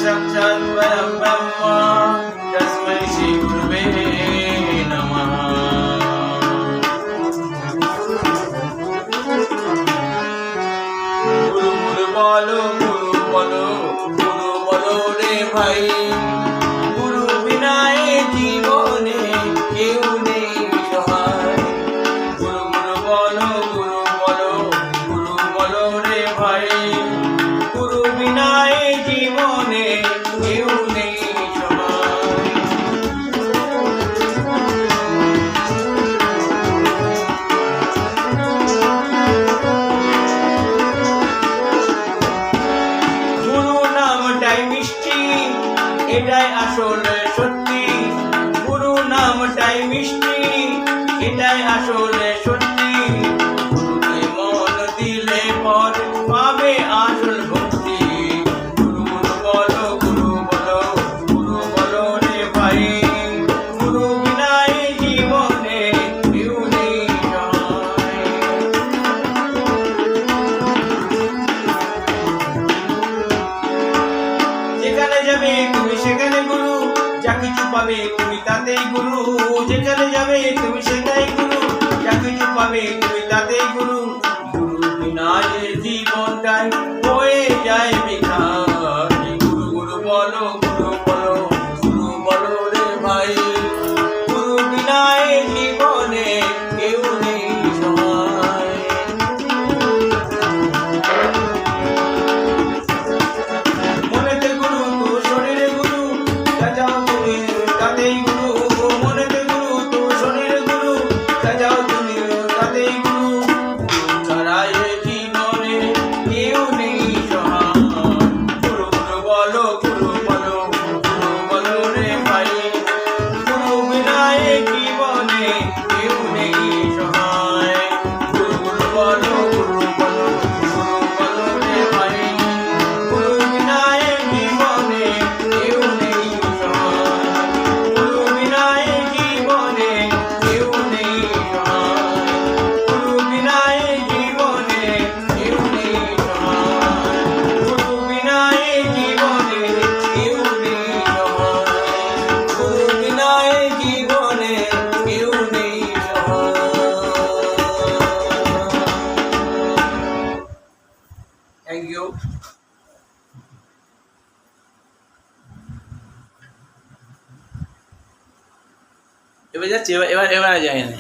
साक्षात् परं ब्रह्म तस्मै श्री गुरुवे नमः। गुरु गुरु बोलो रे भाई, गुरु बिना ए जीवने केउ नेই সহায়। गुरु बोलो रे भाई, गुरु बिना ए जीवने केउ नेই সহায়। গুরু নামটাই মিষ্টি, এটাই আসলে সত্যি। গুরু নামটাই মিষ্টি, এটাই আসলে সত্যি। গুরুকে মন দিলে পর পাবে আসল ভক্তি। গুরু বলো রে ভাই, গুরু বিনা এই জীবনে কেউ নেই সহায়। যেখানে যাবে তুমি সেখানে গুরু, যা কিছু পাবে তুমি তাতেই গুরু। যেখানে যাবে তুমি সেটাই গুরু, যা কিছু পাবে তুমি তাতেই গুরু। গুরু বিনা যে জীবনটাই হয়ে যায় বেকার। গুরু বলো রে ভাই, গুরু বিনা এই জীবনে কেউ নেই সহায়। মনেতে গুরু তো শরীরে গুরু, যা যাও তুমি তাতেই গুরু। মনেতে গুরু তো শরীরে গুরু, যা যাও তুমি তাতেই গুরু। গুরু ছাড়া এ জীবনে কেউ নেই সহায়। গুরু বলো রে ভাই, গুরু বিনা এ জীবনে কেউ নেই সহায়। গুরু বলো রে ভাই, গুরু বিনা এ জীবনে কেউ নেই সহায়। গুরু বিনা এ জীবনে কেউ নেই সহায়। গুরু বিনা এ জীবনে কেউ নেই সহায়। গুরু বিনা এ জীবনে কেউ নেই সহায়। গুরু বিনা এ জীবনে কেউ নেই সহায়। Thank you. এবার যাচ্ছে, এবার যায় না।